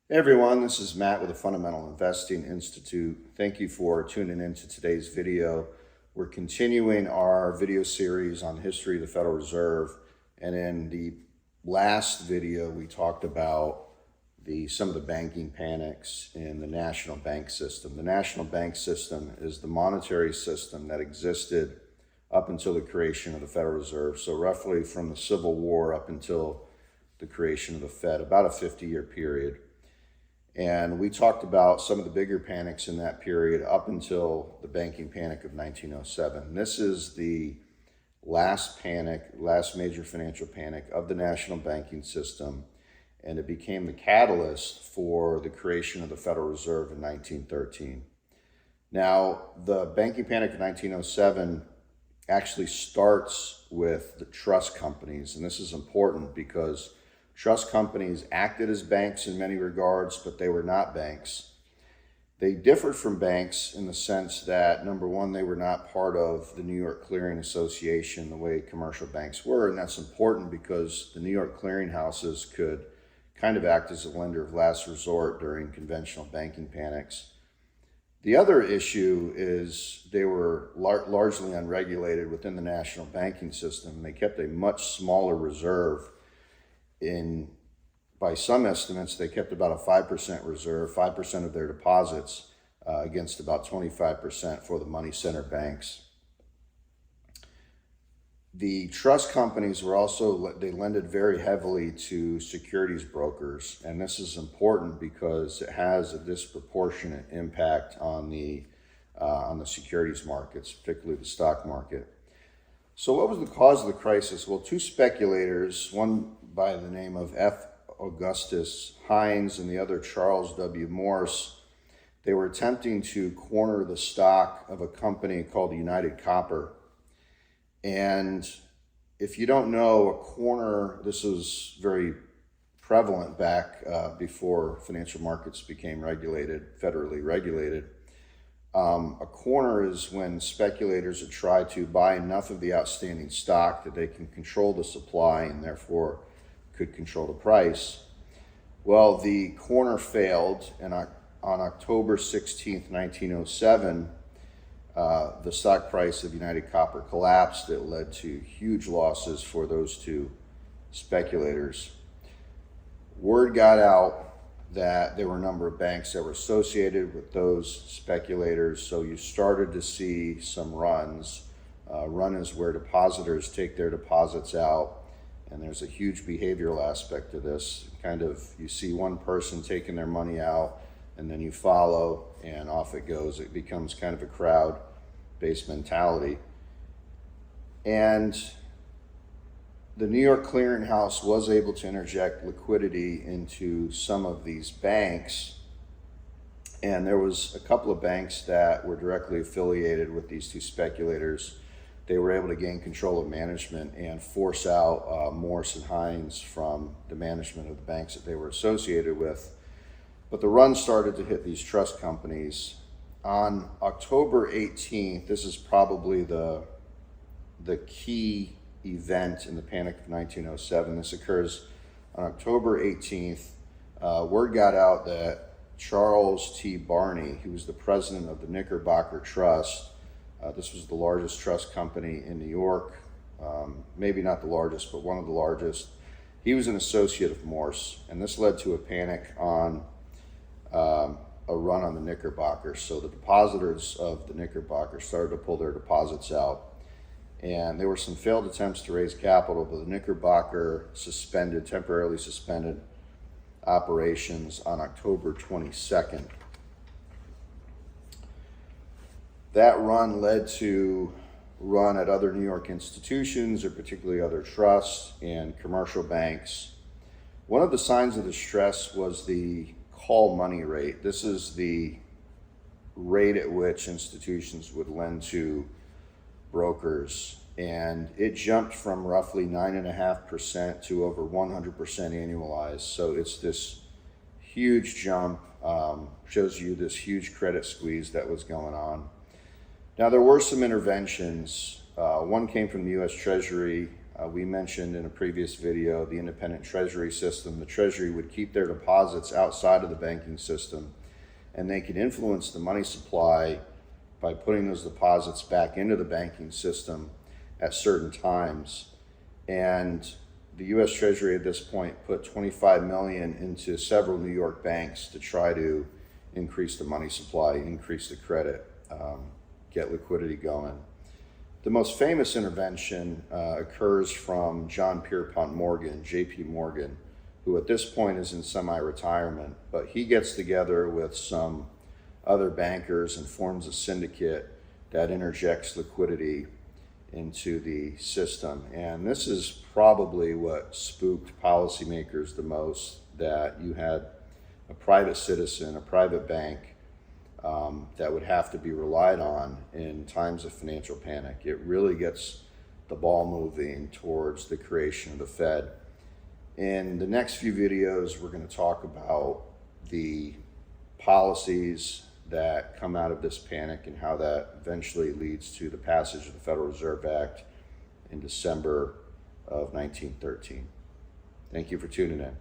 Hey everyone, this is Matt with the Fundamental Investing Institute. Thank you for tuning in to today's video. We're continuing our video series on history of the Federal Reserve. And in the last video, we talked about some of the banking panics in the national bank system. The national bank system is the monetary system that existed up until the creation of the Federal Reserve. So roughly from the Civil War up until the creation of the Fed, about a 50-year period. And we talked about some of the bigger panics in that period up until the banking panic of 1907. This is the last major financial panic of the national banking system, and it became the catalyst for the creation of the Federal Reserve in 1913. Now, the banking panic of 1907 actually starts with the trust companies, and this is important because trust companies acted as banks in many regards, but they were not banks. They differed from banks in the sense that, number one, they were not part of the New York Clearing Association the way commercial banks were, and that's important because the New York clearing houses could kind of act as a lender of last resort during conventional banking panics. The other issue is they were largely unregulated within the national banking system. They kept a much smaller reserve. By some estimates, they kept about a 5% reserve, 5% of their deposits against about 25% for the money center banks. The trust companies they lended very heavily to securities brokers, and this is important because it has a disproportionate impact on the securities markets, particularly the stock market. So what was the cause of the crisis? Well, two speculators, one by the name of F. Augustus Hines and the other Charles W. Morse, they were attempting to corner the stock of a company called United Copper. And if you don't know, a corner, this was very prevalent back before financial markets became federally regulated. A corner is when speculators would try to buy enough of the outstanding stock that they can control the supply and therefore could control the price. Well, the corner failed, and on October 16th, 1907, the stock price of United Copper collapsed. It led to huge losses for those two speculators. Word got out that there were a number of banks that were associated with those speculators, so you started to see some runs. Run is where depositors take their deposits out, and there's a huge behavioral aspect to this. You see one person taking their money out, and then you follow, and off it goes. It becomes kind of a crowd-based mentality. And the New York Clearinghouse was able to interject liquidity into some of these banks, and there was a couple of banks that were directly affiliated with these two speculators. They were able to gain control of management and force out Morse and Hines from the management of the banks that they were associated with. But the run started to hit these trust companies. On October 18th, this is probably the key event in the panic of 1907. This occurs on October 18th. Word got out that Charles T. Barney, who was the president of the Knickerbocker Trust, this was the largest trust company in New York, maybe not the largest, but one of the largest. He was an associate of Morse, and this led to a panic on a run on the Knickerbocker. So the depositors of the Knickerbocker started to pull their deposits out. And there were some failed attempts to raise capital, but the Knickerbocker temporarily suspended operations on October 22nd. That run led to run at other New York institutions, or particularly other trusts and commercial banks. One of the signs of distress was the call money rate. This is the rate at which institutions would lend to brokers, and it jumped from roughly 9.5% to over 100% annualized. So it's this huge jump, shows you this huge credit squeeze that was going on. Now, there were some interventions. One came from the U.S. Treasury. We mentioned in a previous video the independent Treasury system. The Treasury would keep their deposits outside of the banking system, and they could influence the money supply by putting those deposits back into the banking system at certain times. And the U.S. Treasury at this point put $25 million into several New York banks to try to increase the money supply, increase the credit, get liquidity going. The most famous intervention occurs from John Pierpont Morgan, J.P. Morgan, who at this point is in semi-retirement, but he gets together with some other bankers and forms a syndicate that interjects liquidity into the system. And this is probably what spooked policymakers the most, that you had a private citizen, a private bank, that would have to be relied on in times of financial panic. It really gets the ball moving towards the creation of the Fed. In the next few videos, we're going to talk about the policies that come out of this panic and how that eventually leads to the passage of the Federal Reserve Act in December of 1913. Thank you for tuning in.